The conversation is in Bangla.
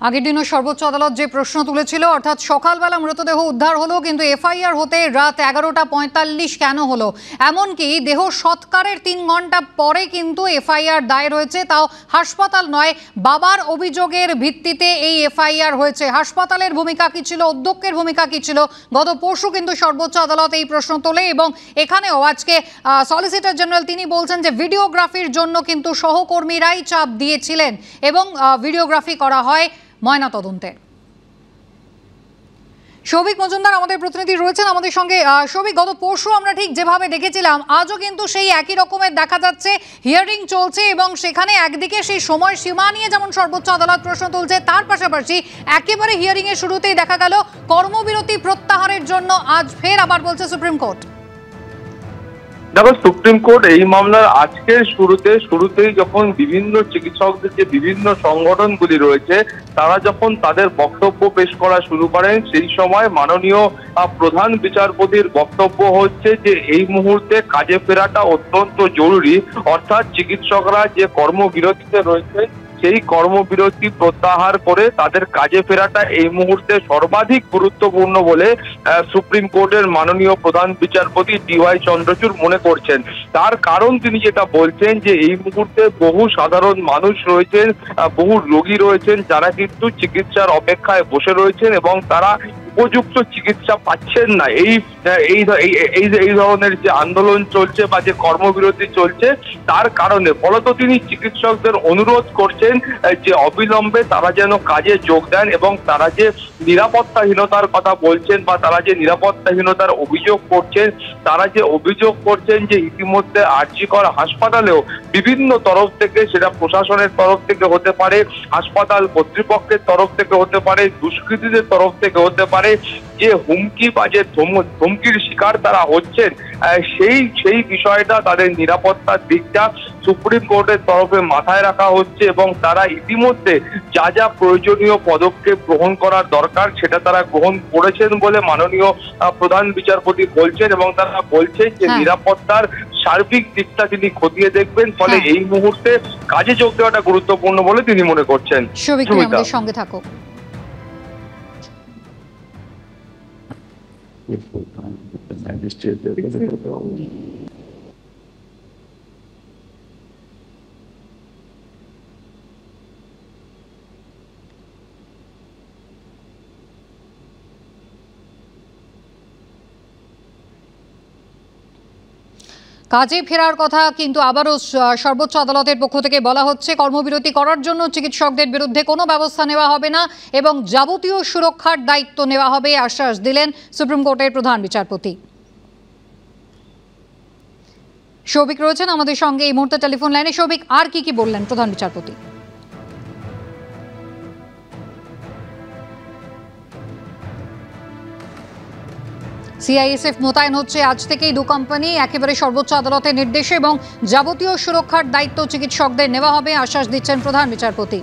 আগের দিনও সর্বোচ্চ আদালত যে প্রশ্ন তুলেছিল, অর্থাৎ সকালবেলা মৃতদেহ উদ্ধার হলো কিন্তু এফআইআর হতে রাত 11:45 কেন হলো? এমনকি দেহ সৎকারের 3 ঘন্টা পরে কিন্তু এফআইআর দায়ের হয়েছে, তাও হাসপাতাল নয়, বাবার অভিযোগের ভিত্তিতে এই এফআইআর হয়েছে। হাসপাতালের ভূমিকা কি ছিল, অধ্যক্ষের ভূমিকা কি ছিল? গত পরশু কিন্তু সর্বোচ্চ আদালত এই প্রশ্ন তোলে এবং এখানেও আজকে সলিসিটর জেনারেল তিনি বলছেন যে ভিডিওগ্রাফির জন্য কিন্তু সহকর্মীরাই চাপ দিয়েছিলেন এবং ভিডিওগ্রাফি করা হয় ময়না তদন্তে। সৌভিক মজুমদার আমাদের প্রতিনিধি রয়েছেন আমাদের সঙ্গে। সৌভিক, গত পরশু আমরা ঠিক যেভাবে দেখেছিলাম আজও কিন্তু সেই একই রকমের দেখা যাচ্ছে, হিয়ারিং চলছে এবং সেখানে একদিকে সেই সময় সীমা নিয়ে যেমন সর্বোচ্চ আদালত প্রশ্ন তুলছে, তার পাশাপাশি একেবারে হিয়ারিং এর শুরুতেই দেখা গেল কর্মবিরতি প্রত্যাহারের জন্য আজ ফের আবার বলছে সুপ্রিম কোর্ট। দেখো, সুপ্রিম কোর্ট এই মামলার আজকের শুরুতেই যখন বিভিন্ন চিকিৎসকদের যে বিভিন্ন সংগঠনগুলি রয়েছে তারা যখন তাদের বক্তব্য পেশ করা শুরু করেন, সেই সময় মাননীয় প্রধান বিচারপতির বক্তব্য হচ্ছে যে এই মুহূর্তে কাজে ফেরাটা অত্যন্ত জরুরি। অর্থাৎ চিকিৎসকরা যে কর্মবিরতিতে রয়েছে সেই কর্মবিরতি প্রত্যাহার করে তাদের কাজে ফেরাটা এই মুহূর্তে সর্বাধিক গুরুত্বপূর্ণ বলে সুপ্রিম কোর্টের মাননীয় প্রধান বিচারপতি ডিওয়াই চন্দ্রচূড় মনে করছেন। তার কারণ তিনি যেটা বলছেন যে এই মুহূর্তে বহু সাধারণ মানুষ রয়েছেন, বহু রোগী রয়েছেন যারা কিন্তু চিকিৎসার অপেক্ষায় বসে রয়েছেন এবং তারা উপযুক্ত চিকিৎসা পাচ্ছেন না। এই ধরনের যে আন্দোলন চলছে বা যে কর্মবিরতি চলছে তার কারণে ফলত তিনি চিকিৎসকদের অনুরোধ করছেন যে অবিলম্বে তারা যেন কাজে যোগ দেন এবং তারা যে নিরাপত্তাহীনতার কথা বলছেন বা তারা যে নিরাপত্তাহীনতার অভিযোগ করছেন যে ইতিমধ্যে আরজিকর হাসপাতালেও বিভিন্ন তরফ থেকে, সেটা প্রশাসনের তরফ থেকে হতে পারে, হাসপাতাল কর্তৃপক্ষের তরফ থেকে হতে পারে, দুষ্কৃতীদের তরফ থেকে হতে পারে, যে হুমকি বা যে ধমকির শিকার তারা হচ্ছেন, সেই বিষয়টা, তাদের নিরাপত্তার দিকটা সুপ্রিম কোর্টের তরফে মাথায় রাখা হচ্ছে এবং তারা ইতিমধ্যে যা যা প্রয়োজনীয় পদক্ষেপ গ্রহণ করার দরকার সেটা তারা গ্রহণ করেছেন বলে মাননীয় প্রধান বিচারপতি বলছেন এবং তারা বলছেন যে নিরাপত্তার সার্বিক দিকটা তিনি খতিয়ে দেখবেন, ফলে এই মুহূর্তে কাজে যোগ দেওয়াটা গুরুত্বপূর্ণ বলে তিনি মনে করছেন। সঙ্গে থাকো। কাজে ফেরার কথা কিন্তু আবারও সর্বোচ্চ আদালতের পক্ষ থেকে বলা হচ্ছে, কর্মবিরতি করার জন্য চিকিৎসকদের বিরুদ্ধে কোনো ব্যবস্থা নেওয়া হবে না এবং যাবতীয় সুরক্ষার দায়িত্ব নেওয়া হবে, আশ্বাস দিলেন সুপ্রিম কোর্টের প্রধান বিচারপতি। সৌভিক রয়েছেন আমাদের সঙ্গে এই মুহূর্তে টেলিফোন লাইনে। সৌভিক, আর কি বললেন প্রধান বিচারপতি? সিআইএসএফ মোতায়েন হচ্ছে আজ থেকেই 2 কোম্পানি, একেবারে সর্বোচ্চ আদালতের নির্দেশে এবং যাবতীয় সুরক্ষার দায়িত্ব চিকিৎসকদের নেওয়া হবে, আশ্বাস দিচ্ছেন প্রধান বিচারপতি।